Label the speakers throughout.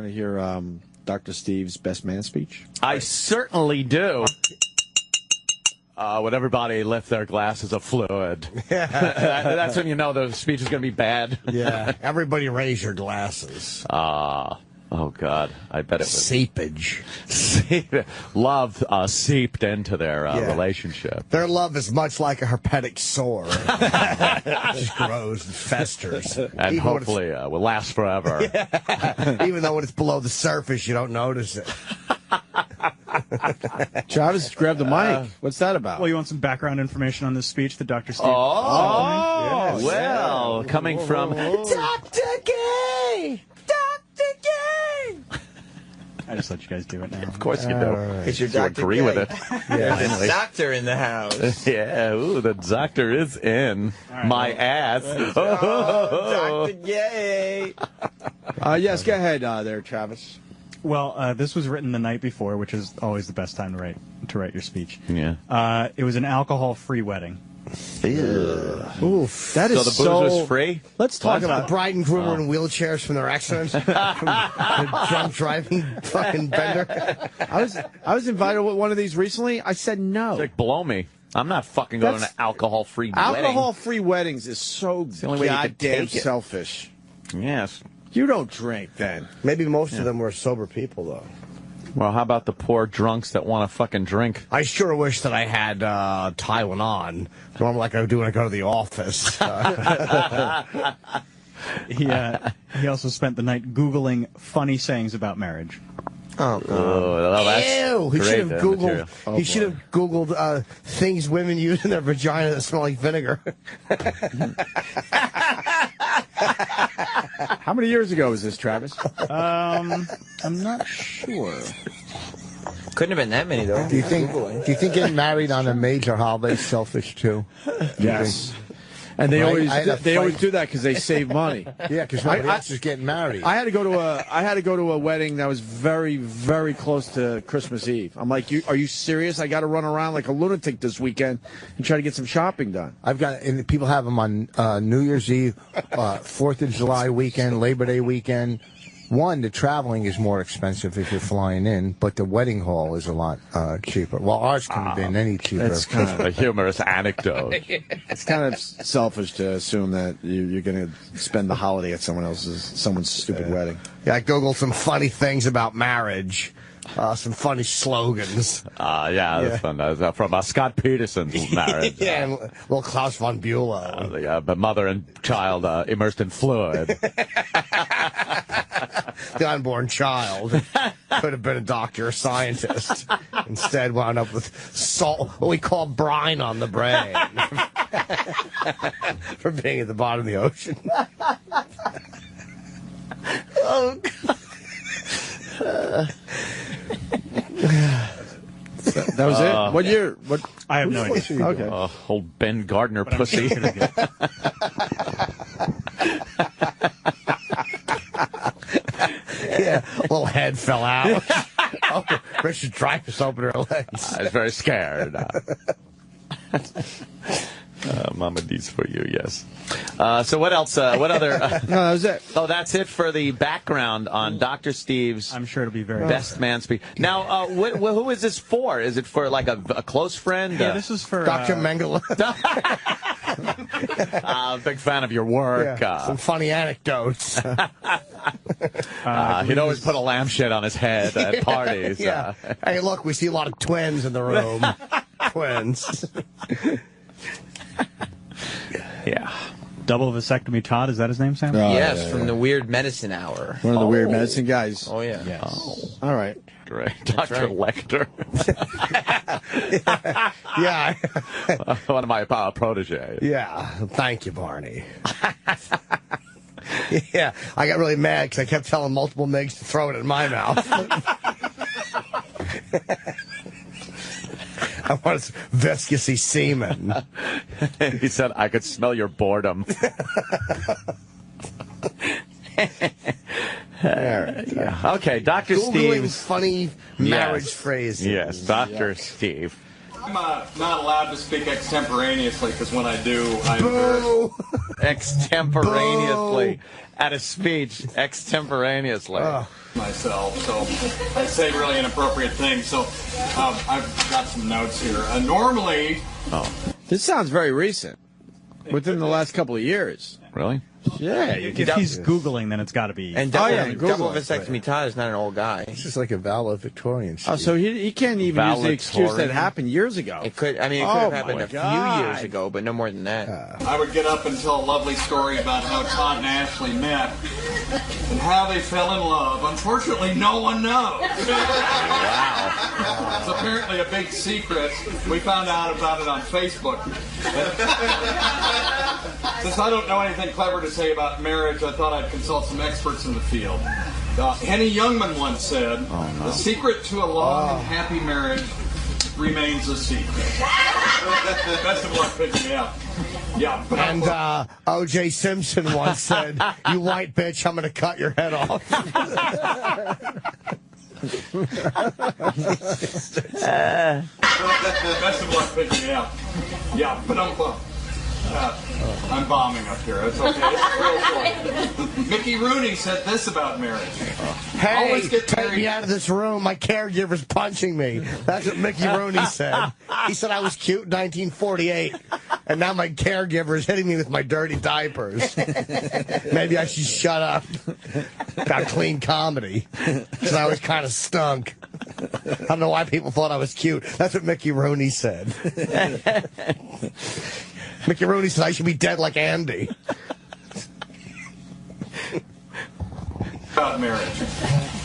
Speaker 1: to hear Dr. Steve's best man speech?
Speaker 2: I certainly do. When everybody lift their glasses of fluid. That's when you know the speech is going to be bad.
Speaker 3: Yeah. Everybody raise your glasses.
Speaker 2: Oh, God. I bet it was.
Speaker 3: Seepage.
Speaker 2: Love seeped into their relationship.
Speaker 3: Their love is much like a herpetic sore. It just grows and festers.
Speaker 2: And even hopefully will last forever.
Speaker 3: Yeah. Even though when it's below the surface, you don't notice it.
Speaker 1: Travis, grab the mic. What's that about?
Speaker 4: Well, you want some background information on this speech that Dr. Steve...
Speaker 2: Oh,
Speaker 3: yes.
Speaker 2: well, coming from Dr. Gay! Dr. Gay!
Speaker 4: I just let you guys do it now.
Speaker 2: Of course you do.
Speaker 5: It's your
Speaker 2: You
Speaker 5: Dr.
Speaker 2: agree
Speaker 5: Gay.
Speaker 2: with it.
Speaker 5: There's a doctor in the house.
Speaker 2: Yeah, ooh, the doctor is in my ass.
Speaker 5: Oh, Dr. Gay.
Speaker 1: Yes, go ahead there, Travis.
Speaker 4: Well, this was written the night before, which is always the best time to write your speech.
Speaker 2: Yeah.
Speaker 4: It was an alcohol-free wedding.
Speaker 1: Oof, that is
Speaker 2: so the booze was free?
Speaker 1: Let's talk about
Speaker 3: bride and groom were in wheelchairs from their accidents. From the drunk driving fucking bender.
Speaker 1: I was invited with one of these recently. I said no.
Speaker 2: It's like, blow me. I'm not fucking going to an alcohol-free wedding.
Speaker 1: Alcohol-free weddings is so
Speaker 2: the only way you can
Speaker 1: goddamn
Speaker 2: take it.
Speaker 1: selfish.
Speaker 2: Yes.
Speaker 1: You don't drink then.
Speaker 3: Maybe most of them were sober people, though.
Speaker 2: Well, how about the poor drunks that want to fucking drink?
Speaker 3: I sure wish that I had Tylenol. Normally, like I do when I go to the office.
Speaker 4: He also spent the night Googling funny sayings about marriage.
Speaker 3: Oh,
Speaker 2: that's
Speaker 3: ew! He
Speaker 2: great,
Speaker 3: should have Googled.
Speaker 2: material.
Speaker 3: He should have Googled things women use in their vagina that smell like vinegar.
Speaker 1: How many years ago was this, Travis?
Speaker 4: I'm not sure.
Speaker 5: Couldn't have been that many, though.
Speaker 6: Do you think getting married on a major holiday is selfish too?
Speaker 1: Yes. And they always do that because they save money.
Speaker 6: Yeah, because nobody else is getting married.
Speaker 1: I had to go to a wedding that was very, very close to Christmas Eve. I'm like, are you serious? I got to run around like a lunatic this weekend and try to get some shopping done.
Speaker 6: And people have them on New Year's Eve, 4th of July weekend, Labor Day weekend. One, the traveling is more expensive if you're flying in, but the wedding hall is a lot cheaper. Well, ours couldn't have been any cheaper.
Speaker 2: It's kind of a humorous anecdote.
Speaker 1: It's kind of selfish to assume that you're going to spend the holiday at someone's stupid wedding.
Speaker 3: Yeah, I Googled some funny things about marriage. Some funny slogans.
Speaker 2: That's fun. That's from Scott Peterson's marriage.
Speaker 3: Yeah, and little Klaus von Bülow.
Speaker 2: The mother and child immersed in fluid.
Speaker 3: The unborn child could have been a doctor or scientist. Instead, wound up with salt, what we call brine on the brain, for being at the bottom of the ocean.
Speaker 1: Oh, God. That was it? What year? What?
Speaker 4: I have no idea.
Speaker 1: Okay.
Speaker 2: Old Ben Gardner pussy.
Speaker 3: Yeah, little head fell out. Oh, Richard Travis opened her legs.
Speaker 2: I was very scared. Mama D's for you, yes. So what else? What other?
Speaker 1: No, that was it.
Speaker 2: Oh, that's it for the background on Dr. Steve's
Speaker 4: I'm sure it'll be very
Speaker 2: best man speech. Now, who is this for? Is it for like a close friend?
Speaker 4: Yeah, this is for
Speaker 3: Dr. Mengele.
Speaker 2: Big fan of your work.
Speaker 3: Yeah, some funny anecdotes.
Speaker 2: He'd always put a lampshade on his head at parties.
Speaker 3: Yeah. Hey, look, we see a lot of twins in the room. Twins.
Speaker 2: Yeah.
Speaker 4: Double vasectomy Todd, is that his name, Sam?
Speaker 5: Yes, from the Weird Medicine Hour.
Speaker 1: One of the weird medicine guys.
Speaker 5: Oh, yeah.
Speaker 4: Yes.
Speaker 1: All right.
Speaker 2: Great. Dr. Lecter.
Speaker 3: Yeah.
Speaker 2: One of my proteges.
Speaker 3: Yeah. Thank you, Barney. Yeah. I got really mad because I kept telling multiple MIGs to throw it in my mouth. I wanted some viscousy semen.
Speaker 2: He said, I could smell your boredom. Yeah. Okay, Dr.
Speaker 3: Googling
Speaker 2: Steve's
Speaker 3: funny marriage phrases.
Speaker 2: Yes, Dr. Steve.
Speaker 7: I'm not allowed to speak extemporaneously because when I do, I'm
Speaker 3: Boo!
Speaker 2: extemporaneously at a speech, extemporaneously.
Speaker 7: Myself, so I say really inappropriate things. So I've got some notes here. Normally,
Speaker 1: This sounds very recent. Within the last couple of years.
Speaker 2: Really?
Speaker 1: Yeah.
Speaker 4: If he's Googling, then it's got to be.
Speaker 5: And
Speaker 1: Google
Speaker 5: double
Speaker 1: it.
Speaker 5: vasectomy Todd is not an old guy.
Speaker 6: This is like a valedictorian.
Speaker 1: Oh, so he can't even use the excuse that happened years ago.
Speaker 5: It could have happened a few years ago, but no more than that.
Speaker 7: I would get up and tell a lovely story about how Todd and Ashley met and how they fell in love. Unfortunately, no one knows. Wow. It's apparently a big secret. We found out about it on Facebook. Since I don't know anything clever to say about marriage, I thought I'd consult some experts in the field. Henny Youngman once said, the secret to a long and happy marriage remains a secret. Best of luck picking me up. Yeah.
Speaker 3: And O.J. Simpson once said, "You white bitch, I'm going to cut your head off."
Speaker 7: Best of luck picking me up. Yeah, but I'm bombing up here. It's okay. It's real short. Mickey Rooney said this about marriage.
Speaker 3: Hey,
Speaker 7: Always get
Speaker 3: take
Speaker 7: married.
Speaker 3: me out of this room. My caregiver's punching me. That's what Mickey Rooney said. He said I was cute in 1948, and now my caregiver is hitting me with my dirty diapers. Maybe I should shut up about clean comedy, because I was kind of stunk. I don't know why people thought I was cute. That's what Mickey Rooney said. Mickey Rooney said I should be dead like Andy.
Speaker 7: About marriage.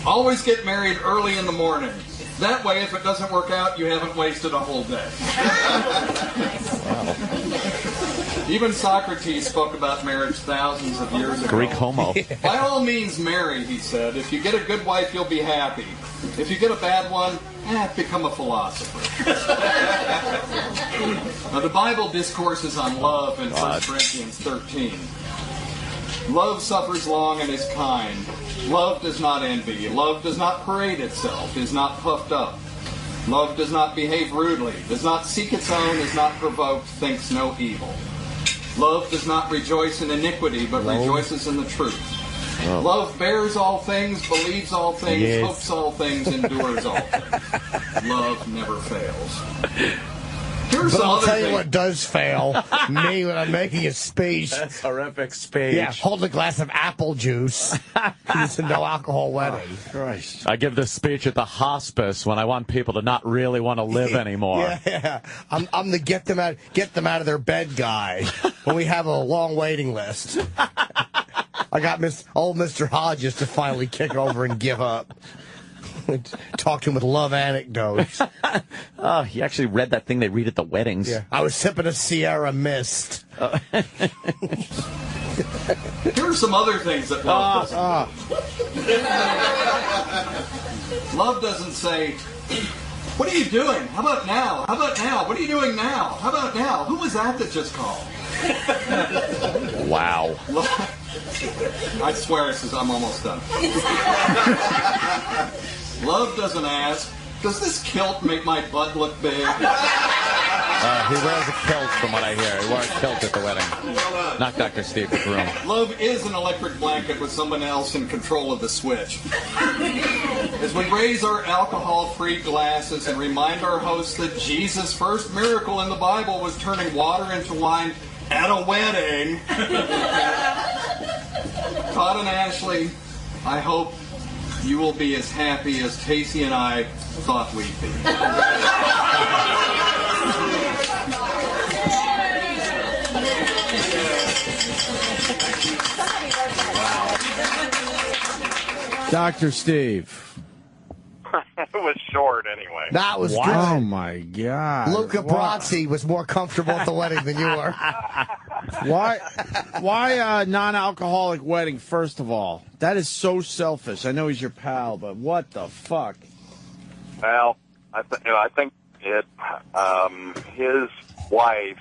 Speaker 7: Always get married early in the morning. That way, if it doesn't work out, you haven't wasted a whole day. Even Socrates spoke about marriage thousands of years ago.
Speaker 2: Greek homo.
Speaker 7: By all means, marry, he said. If you get a good wife, you'll be happy. If you get a bad one, become a philosopher. Now, the Bible discourses on love in 1 Corinthians 13. Love suffers long and is kind. Love does not envy. Love does not parade itself, is not puffed up. Love does not behave rudely, does not seek its own, is not provoked, thinks no evil. Love does not rejoice in iniquity, but rejoices in the truth. Love bears all things, believes all things, hopes all things, endures all things. Love never fails. Here's
Speaker 3: But
Speaker 7: some
Speaker 3: I'll
Speaker 7: other
Speaker 3: tell you
Speaker 7: things.
Speaker 3: what does fail, me when I'm making a speech.
Speaker 2: That's horrific speech.
Speaker 3: Yeah, hold a glass of apple juice. It's a no alcohol wedding.
Speaker 1: Christ.
Speaker 2: I give this speech at the hospice when I want people to not really want to live anymore.
Speaker 3: Yeah. I'm the get them out of their bed guy when we have a long waiting list. I got old Mr. Hodges to finally kick over and give up. Talk to him with love anecdotes.
Speaker 2: Oh, he actually read that thing they read at the weddings.
Speaker 3: Yeah. I was sipping a Sierra Mist.
Speaker 7: Here are some other things that love doesn't. Love doesn't say, "What are you doing? How about now? How about now? What are you doing now? How about now? Who was that just called?"
Speaker 2: Wow.
Speaker 7: I swear, I'm almost done. Love doesn't ask, "Does this kilt make my butt look big?"
Speaker 2: He wears a kilt from what I hear. He wore a kilt at the wedding. Not Dr. Steve Groom.
Speaker 7: Love is an electric blanket with someone else in control of the switch. As we raise our alcohol-free glasses and remind our hosts that Jesus' first miracle in the Bible was turning water into wine at a wedding. Todd and Ashley, I hope you will be as happy as Casey and I thought we'd be.
Speaker 1: Dr. Steve.
Speaker 8: It was short anyway.
Speaker 3: That was
Speaker 1: Oh,
Speaker 3: good.
Speaker 1: my God.
Speaker 3: Luca Brasi was more comfortable at the wedding than you were.
Speaker 1: Why non-alcoholic wedding, first of all? That is so selfish. I know he's your pal, but what the fuck?
Speaker 8: Well, I think it. His wife's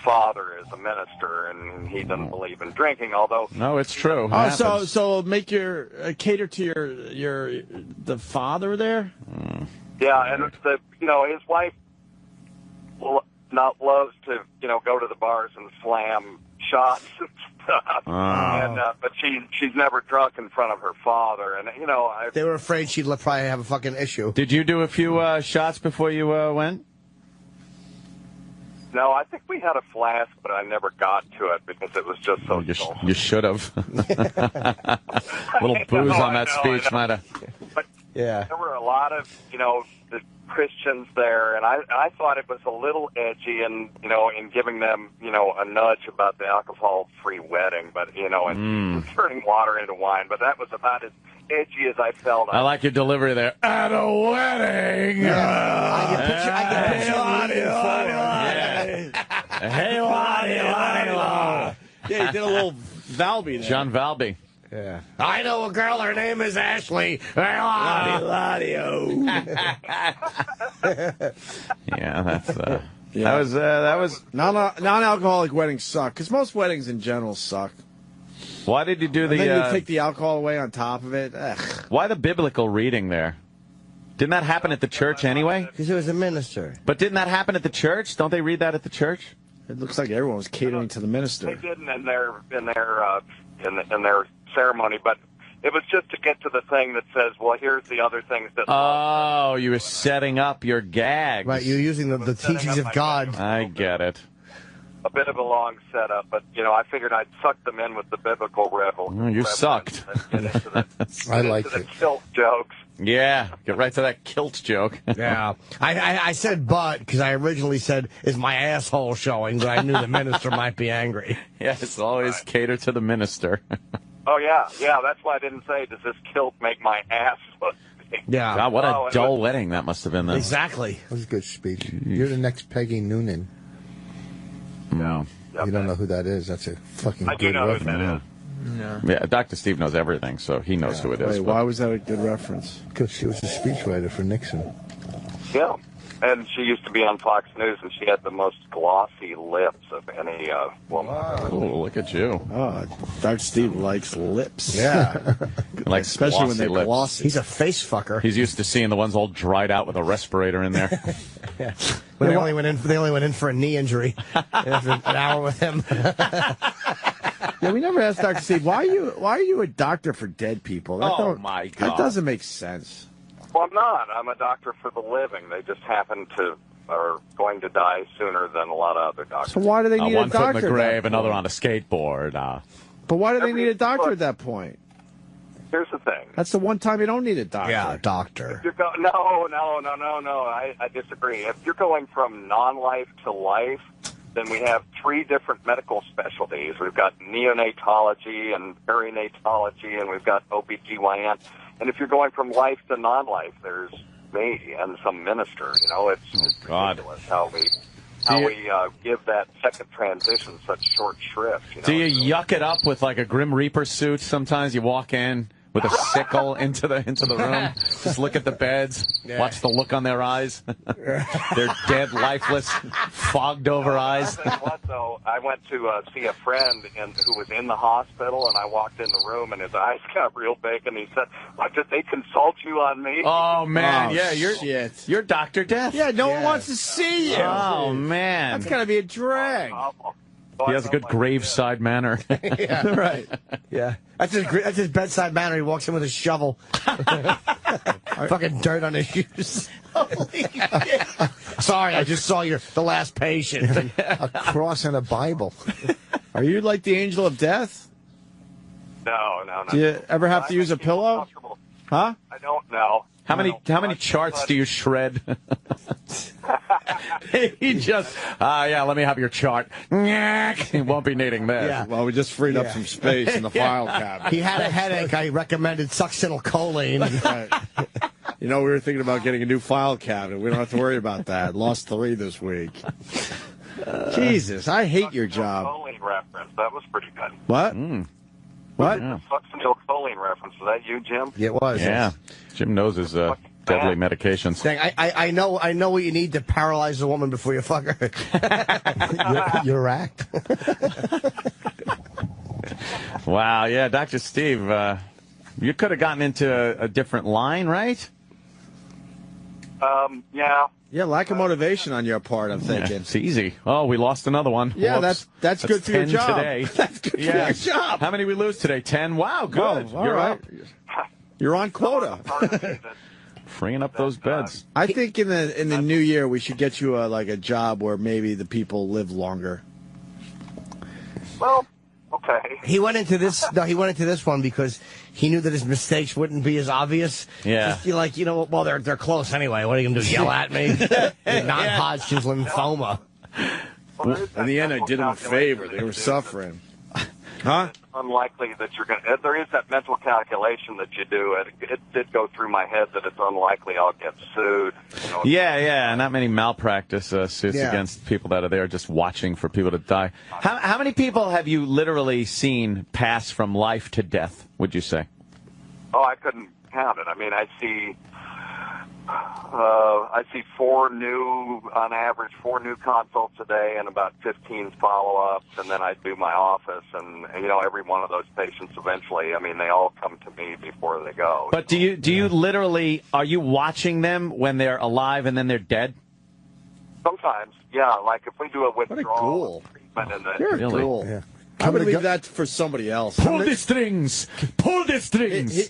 Speaker 8: father is a minister, and he doesn't believe in drinking. Although,
Speaker 2: No, it's true. It
Speaker 1: Oh,
Speaker 2: happens.
Speaker 1: so make your cater to the father there.
Speaker 8: yeah, and his wife loves to go to the bars and slam shots and stuff. But she's never drunk in front of her father, and
Speaker 3: they were afraid she'd probably have a fucking issue.
Speaker 2: Did you do a few shots before you went?
Speaker 8: No, I think we had a flask, but I never got to it because it was just so dull.
Speaker 2: You should have. A little booze on that speech might have.
Speaker 8: But there were a lot of, the Christians there, and I thought it was a little edgy and, in giving them, a nudge about the alcohol-free wedding, but, and turning water into wine. But that was about as edgy as I felt.
Speaker 2: I like your delivery there. At a wedding.
Speaker 3: I can picture
Speaker 2: Hey, Lottie.
Speaker 1: Yeah, he did a little Valby there.
Speaker 2: John Valby.
Speaker 3: Yeah. I know a girl, her name is Ashley.
Speaker 1: Lottie.
Speaker 2: Yeah, that's that was
Speaker 1: non-alcoholic weddings suck because most weddings in general suck.
Speaker 2: Why did you do the?
Speaker 1: And then you take the alcohol away on top of it. Ugh.
Speaker 2: Why the biblical reading there? Didn't that happen at the church anyway?
Speaker 3: Because it was a minister.
Speaker 2: But didn't that happen at the church? Don't they read that at the church?
Speaker 1: It looks like everyone was catering to the minister.
Speaker 8: They didn't in their ceremony, but it was just to get to the thing that says, well, here's the other things that...
Speaker 2: Oh, you were setting up your gags.
Speaker 3: Right, you're using the teachings of God.
Speaker 2: I get it.
Speaker 8: A bit of a long setup, but, I figured I'd suck them in with the biblical revel.
Speaker 2: You sucked.
Speaker 6: I liked it.
Speaker 8: Kilt jokes.
Speaker 2: Yeah, get right to that kilt joke.
Speaker 3: Yeah. I said but because I originally said, is my asshole showing? But I knew the minister might be angry.
Speaker 2: Yeah, it's always cater to the minister.
Speaker 8: Oh, yeah. Yeah, that's why I didn't say, does this kilt make my ass look big?
Speaker 3: Yeah.
Speaker 2: God, what a dull wedding that must have been then.
Speaker 3: Exactly.
Speaker 6: That was a good speech. You're the next Peggy Noonan.
Speaker 2: No.
Speaker 6: You don't know who that is. That's a fucking
Speaker 8: I
Speaker 6: good
Speaker 8: do know who
Speaker 6: reference.
Speaker 8: that is.
Speaker 2: Yeah, Dr. Steve knows everything, so he knows who it is.
Speaker 1: Wait, why was that a good reference?
Speaker 6: Because she was a speechwriter for Nixon.
Speaker 8: Yeah. And she used to be on Fox News, and she had the most glossy lips of any woman.
Speaker 2: Oh, look at you.
Speaker 1: Oh, Dr. Steve likes lips.
Speaker 3: Yeah.
Speaker 2: Like
Speaker 1: Especially when they're
Speaker 2: lips.
Speaker 1: glossy.
Speaker 3: He's a face fucker.
Speaker 2: He's used to seeing the ones all dried out with a respirator in there.
Speaker 3: Yeah. When they only went in for a knee injury after an hour with him.
Speaker 1: Yeah, we never asked Dr. Steve, why are you a doctor for dead people?
Speaker 2: My God.
Speaker 1: That doesn't make sense.
Speaker 8: Well, I'm not. I'm a doctor for the living. They just are going to die sooner than a lot of other doctors.
Speaker 1: So why do they need a
Speaker 2: one
Speaker 1: doctor?
Speaker 2: foot in the grave, another on a skateboard.
Speaker 1: But why do they need a doctor at that point?
Speaker 8: Here's the thing.
Speaker 1: That's the one time you don't need a doctor.
Speaker 3: Yeah, doctor.
Speaker 8: No. I disagree. If you're going from non-life to life, then we have 3 different medical specialties. We've got neonatology and perinatology, and we've got OBGYN. And if you're going from life to non-life, there's me and some minister. It's ridiculous how we give that second transition such short shrift.
Speaker 2: Do you yuck it up with like a Grim Reaper suit? Sometimes you walk in with a sickle into the room, just look at the beds, watch the look on their eyes, their dead, lifeless, fogged over eyes.
Speaker 8: What though? I went to see a friend who was in the hospital, and I walked in the room, and his eyes got real big, and he said, "What, did they consult you on me?"
Speaker 2: Oh man,
Speaker 1: yeah,
Speaker 2: you're Dr. Death.
Speaker 1: Yeah, no one wants to see you.
Speaker 2: Oh man,
Speaker 1: That's gotta be a drag.
Speaker 2: He has a good graveside manner.
Speaker 3: Yeah, right. Yeah, that's his bedside manner. He walks in with a shovel, fucking dirt on his shoes. Holy shit! Sorry, I just saw the last patient.
Speaker 6: A cross and a Bible.
Speaker 1: Are you like the angel of death?
Speaker 8: No.
Speaker 1: Do you ever have to use a pillow? Huh?
Speaker 8: I don't know.
Speaker 2: How many charts do you shred? He just, let me have your chart. He won't be needing this.
Speaker 3: Yeah.
Speaker 1: Well, we just freed up some space in the file cabinet.
Speaker 3: He had a headache. I recommended succinylcholine.
Speaker 1: Right. We were thinking about getting a new file cabinet. We don't have to worry about that. Lost 3 this week. Jesus, I hate your job.
Speaker 8: Choline reference. That was pretty good.
Speaker 1: What? What?
Speaker 8: Choline reference. Was that you, Jim?
Speaker 3: It was.
Speaker 2: Yeah. Jim knows his deadly medications.
Speaker 3: Dang, I know what you need to paralyze a woman before you fuck her.
Speaker 6: Your act.
Speaker 2: Wow, yeah, Dr. Steve, you could have gotten into a different line, right?
Speaker 8: Yeah.
Speaker 1: Yeah, lack of motivation on your part, I'm thinking.
Speaker 2: It's easy. Oh, we lost another one.
Speaker 1: Yeah,
Speaker 2: Whoops.
Speaker 1: that's good for your
Speaker 2: 10
Speaker 1: job.
Speaker 2: today.
Speaker 1: That's good for your job.
Speaker 2: How many we lose today? 10? Wow, good.
Speaker 1: Oh, all
Speaker 2: You're
Speaker 1: right.
Speaker 2: up.
Speaker 1: You're on quota.
Speaker 2: Freeing up those beds.
Speaker 1: I think in the new year we should get you a job where maybe the people live longer.
Speaker 8: Well, okay.
Speaker 3: He went into this. No, he went into this one because he knew that his mistakes wouldn't be as obvious.
Speaker 2: Yeah.
Speaker 3: Just, well, they're close anyway. What are you gonna do? Yell at me? Non-Hodgkin's lymphoma.
Speaker 8: Well,
Speaker 1: In the end, I did them a favor. They were suffering. Huh?
Speaker 8: It's unlikely that you're going to... There is that mental calculation that you do. It did go through my head that it's unlikely I'll get sued.
Speaker 2: Yeah. Not many malpractice suits against people that are there just watching for people to die. How many people have you literally seen pass from life to death, would you say?
Speaker 8: Oh, I couldn't count it. I mean, I see on average, 4 new consults a day and about 15 follow-ups, and then I do my office, and every one of those patients eventually, I mean, they all come to me before they go.
Speaker 2: But do you literally, are you watching them when they're alive and then they're dead?
Speaker 8: Sometimes, yeah, like if we do a withdrawal treatment and
Speaker 1: You're a ghoul. Yeah. I would leave that for somebody else.
Speaker 2: Pull the strings! Pull the strings!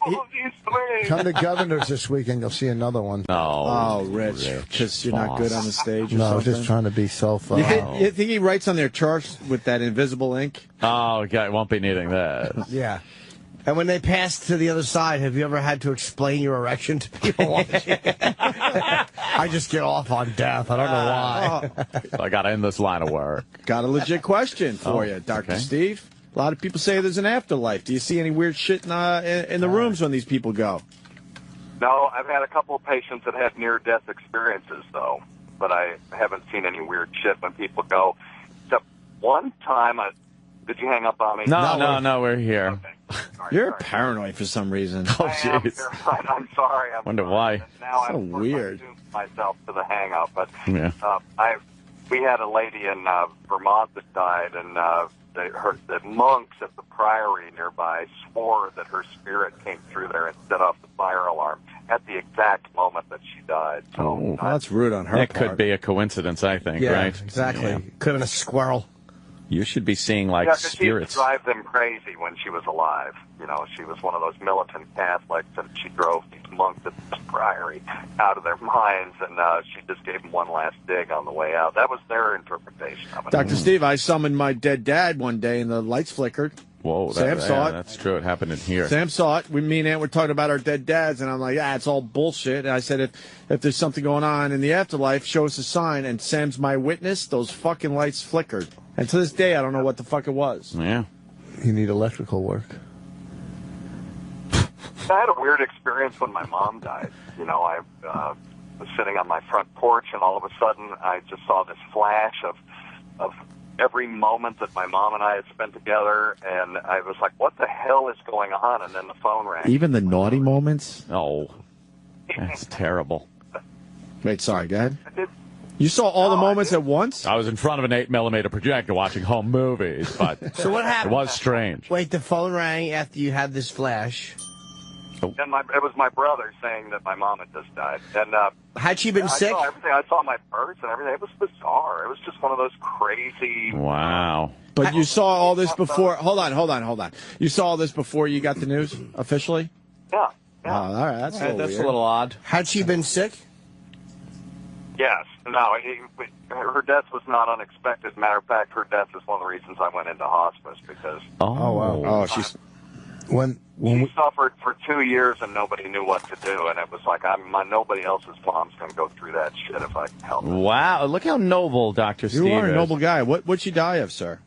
Speaker 6: Come to Governors this weekend. You'll see another one.
Speaker 1: Oh, Rich. Because you're not good on the stage or
Speaker 6: No,
Speaker 1: something?
Speaker 6: just trying to be self...
Speaker 1: You think he writes on their charts with that invisible ink?
Speaker 2: Oh, okay, won't be needing that.
Speaker 3: Yeah. And when they pass to the other side, have you ever had to explain your erection to people? I just get off on death. I don't know why.
Speaker 2: I got to end this line of work.
Speaker 1: Got a legit question for you, Dr. Steve. A lot of people say there's an afterlife. Do you see any weird shit in the rooms when these people go?
Speaker 8: No, I've had a couple of patients that had near-death experiences, though, but I haven't seen any weird shit when people go. Except one time, did you hang up on me?
Speaker 2: No, we're here.
Speaker 8: Okay.
Speaker 1: You're paranoid for some reason.
Speaker 2: Oh, jeez.
Speaker 8: I'm sorry.
Speaker 2: Wonder why.
Speaker 8: Now
Speaker 1: so weird.
Speaker 8: Myself to the hang-up, but
Speaker 2: yeah.
Speaker 8: We had a lady in Vermont that died, and the monks at the priory nearby swore that her spirit came through there and set off the fire alarm at the exact moment that she died. So
Speaker 1: well, that's rude on her
Speaker 2: It
Speaker 1: part.
Speaker 2: could be a coincidence, I think, right?
Speaker 3: Exactly.
Speaker 2: Yeah.
Speaker 3: Could have been a squirrel.
Speaker 2: You should be seeing, spirits.
Speaker 8: She used to drive them crazy when she was alive. She was one of those militant Catholics, and she drove these monks at the priory out of their minds, and she just gave them one last dig on the way out. That was their interpretation of it.
Speaker 1: Dr. Steve, I summoned my dead dad one day, and the lights flickered.
Speaker 2: Whoa,
Speaker 1: Sam saw it.
Speaker 2: That's true. It happened in here.
Speaker 1: Sam saw it. Me and Aunt were talking about our dead dads, and I'm like, it's all bullshit. And I said, if there's something going on in the afterlife, show us a sign. And Sam's my witness. Those fucking lights flickered. And to this day, I don't know what the fuck it was.
Speaker 2: Yeah.
Speaker 6: You need electrical work.
Speaker 8: I had a weird experience when my mom died. I was sitting on my front porch, and all of a sudden, I just saw this flash of every moment that my mom and I had spent together, and I was like, what the hell is going on? And then the phone rang.
Speaker 1: Even the naughty moments?
Speaker 2: Oh, that's terrible.
Speaker 1: Wait, sorry, go ahead. You saw all the moments at once?
Speaker 2: I was in front of an 8mm projector watching home movies, but
Speaker 3: So what happened?
Speaker 2: It was strange.
Speaker 3: Wait, the phone rang after you had this flash.
Speaker 8: And it was my brother saying that my mom had just died. And
Speaker 3: had she been sick?
Speaker 8: I saw everything. I saw my purse and everything. It was bizarre. It was just one of those crazy.
Speaker 2: Wow.
Speaker 1: But you saw all this before. Hold on. You saw all this before you got the news officially?
Speaker 8: Yeah.
Speaker 1: Oh, all right. That's a
Speaker 2: little odd.
Speaker 3: Had she been sick?
Speaker 8: Yes. No, her death was not unexpected. Matter of fact, her death is one of the reasons I went into hospice because.
Speaker 2: Oh, wow.
Speaker 1: Oh, she's.
Speaker 8: She suffered for 2 years and nobody knew what to do, and it was like nobody else's mom's going to go through that shit if I can help it.
Speaker 2: Wow, look how noble Dr. Steve is.
Speaker 1: You are a noble guy. What'd she die of, sir?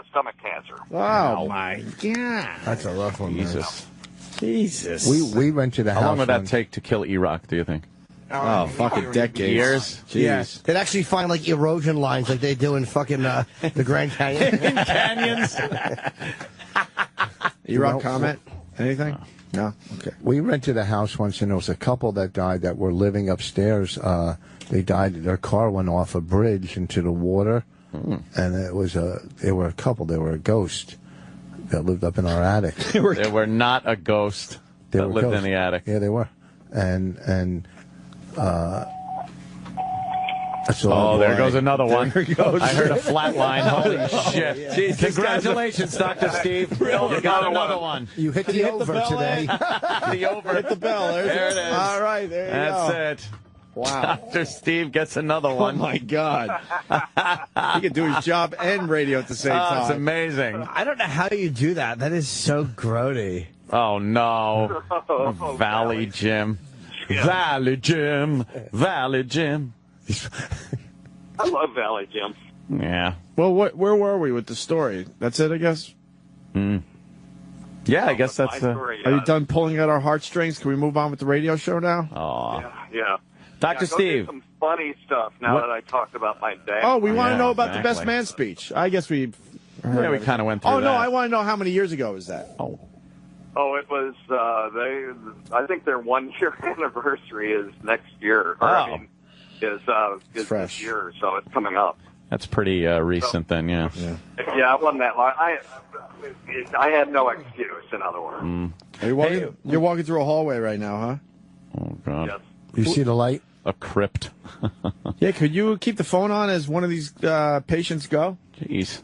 Speaker 8: Stomach cancer.
Speaker 1: Oh, my God.
Speaker 3: That's a rough one,
Speaker 1: Jesus.
Speaker 6: We rented a house.
Speaker 2: How long would that take to kill Iraq, do you think?
Speaker 1: Oh, fucking decades.
Speaker 2: Years?
Speaker 1: Jeez.
Speaker 3: Yeah. They'd actually find, erosion lines like they do in fucking the Grand Canyon.
Speaker 2: Canyons?
Speaker 1: Iraq comment? Anything? No? Okay.
Speaker 6: We rented a house once, and there was a couple that died that were living upstairs. They died. Their car went off a bridge into the water, and they were a couple. They were a ghost that lived up in our attic.
Speaker 2: They were not a ghost that lived in the attic.
Speaker 6: Yeah, they were. And That's all.
Speaker 2: Oh, there goes another one.
Speaker 1: There goes.
Speaker 2: I heard a flat line. Holy shit. Jeez, congratulations, Dr. Steve. You got another one.
Speaker 6: You hit the over today.
Speaker 2: The over.
Speaker 1: Hit the bell.
Speaker 2: There it is.
Speaker 1: All right, there you go.
Speaker 2: That's it.
Speaker 1: Wow.
Speaker 2: Dr. Steve gets another
Speaker 1: Oh,
Speaker 2: one.
Speaker 1: my God. He can do his job and radio at the same time.
Speaker 2: It's amazing.
Speaker 3: I don't know how you do that. That is so grody.
Speaker 2: Oh, no. Valley Jim. Valley Jim. Valley Jim.
Speaker 8: I love Valley Jim.
Speaker 2: Yeah.
Speaker 1: Well, where were we with the story? That's it, I guess?
Speaker 2: Yeah, I guess that's...
Speaker 1: Are you done pulling at our heartstrings? Can we move on with the radio show now?
Speaker 8: Yeah.
Speaker 2: Dr.
Speaker 8: Go
Speaker 2: Steve.
Speaker 8: do some funny stuff now that I talked about my dad.
Speaker 1: Oh, we want to
Speaker 2: Yeah,
Speaker 1: know about the best
Speaker 2: exactly.
Speaker 1: man speech. I guess we...
Speaker 2: Yeah, we kind of went through
Speaker 1: Oh,
Speaker 2: that.
Speaker 1: no, I want to know how many years ago was that?
Speaker 2: Oh.
Speaker 8: Oh, it was, I think their 1 year anniversary is next year. Or, I mean, is
Speaker 1: fresh.
Speaker 8: this year, so it's coming up.
Speaker 2: That's pretty recent then, yeah.
Speaker 8: Yeah, it wasn't that long. I had no excuse, in other words.
Speaker 1: You're walking through a hallway right now, huh?
Speaker 2: Oh, God.
Speaker 8: Yes.
Speaker 6: You see the light?
Speaker 2: A crypt.
Speaker 1: Yeah, could you keep the phone on as one of these patients go?
Speaker 2: Jeez.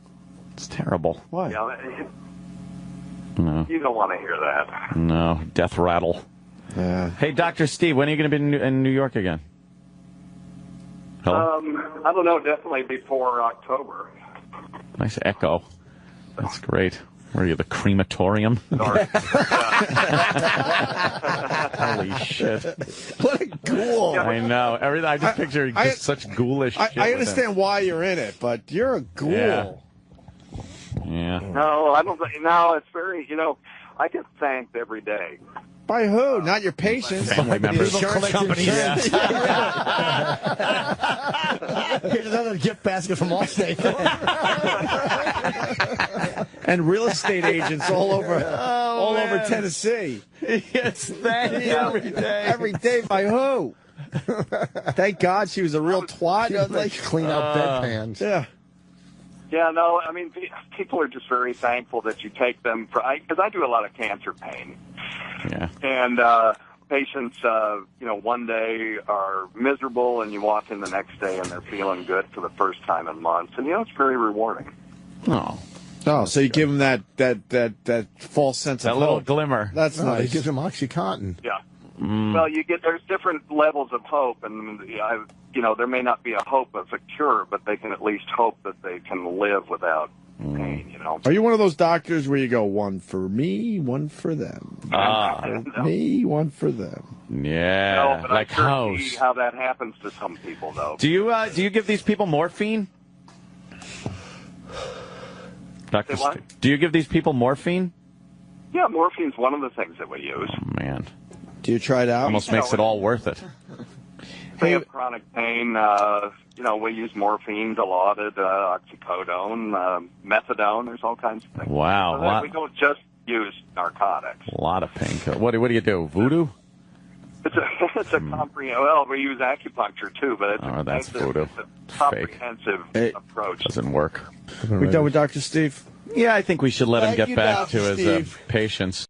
Speaker 2: It's terrible.
Speaker 1: Why?
Speaker 8: Yeah,
Speaker 2: No.
Speaker 8: you don't want to hear that.
Speaker 2: No. Death rattle.
Speaker 1: Yeah.
Speaker 2: Hey, Dr. Steve, when are you going to be in New York again? Hello?
Speaker 8: I don't know, definitely before October.
Speaker 2: Nice echo. That's great. Where are you, the crematorium?
Speaker 8: Sorry.
Speaker 2: Holy shit.
Speaker 1: What a ghoul.
Speaker 2: I know. I just picture just such ghoulish shit.
Speaker 1: I understand why you're in it, but you're a ghoul.
Speaker 2: Yeah.
Speaker 8: No, I don't think. No, it's very. I get thanked every day.
Speaker 1: By who? Not your patients.
Speaker 2: Family members.
Speaker 3: Insurance companies.
Speaker 2: Yeah.
Speaker 3: Here's another gift basket from Allstate.
Speaker 1: And real estate agents all over Tennessee.
Speaker 2: Yes, thank you every day.
Speaker 1: Every day by who? Thank God she was a real twat.
Speaker 6: Clean out bedpans.
Speaker 1: Yeah.
Speaker 8: Yeah, no, I mean, people are just very thankful that you take them for. Because I do a lot of cancer pain.
Speaker 2: Yeah.
Speaker 8: And patients, one day are miserable, and you walk in the next day, and they're feeling good for the first time in months. And it's very rewarding.
Speaker 2: Oh.
Speaker 1: Oh, so you give them that false sense of
Speaker 2: That little
Speaker 1: hope.
Speaker 2: glimmer.
Speaker 1: That's
Speaker 6: It
Speaker 1: nice.
Speaker 6: gives them Oxycontin.
Speaker 8: Yeah. Well, there's different levels of hope, and there may not be a hope of a cure, but they can at least hope that they can live without pain.
Speaker 1: Are you one of those doctors where you go, one for me, one for them? For me, one for them.
Speaker 2: Yeah.
Speaker 8: No, but
Speaker 2: Like
Speaker 8: I sure
Speaker 2: house.
Speaker 8: see how that happens to some people, though.
Speaker 2: Do you give these people morphine? Dr.
Speaker 8: Say what?
Speaker 2: Steve, do you give these people morphine?
Speaker 8: Yeah, morphine's one of the things that we use.
Speaker 2: Oh, man.
Speaker 1: Do you try it out?
Speaker 2: Almost makes it all worth it.
Speaker 8: If they have chronic pain, we use morphine, Dilaudid, oxycodone, methadone. There's all kinds of things.
Speaker 2: Wow.
Speaker 8: So we don't just use narcotics.
Speaker 2: A lot of painkillers. What do you do? Voodoo?
Speaker 8: It's a comprehensive. Well, we use acupuncture too, but
Speaker 2: that's voodoo.
Speaker 8: It's a comprehensive approach.
Speaker 2: Doesn't work.
Speaker 1: We done with Dr. Steve?
Speaker 2: Yeah, I think we should let him
Speaker 1: Thank
Speaker 2: get
Speaker 1: you,
Speaker 2: back
Speaker 1: Dr.
Speaker 2: to his
Speaker 1: Steve.
Speaker 2: patients.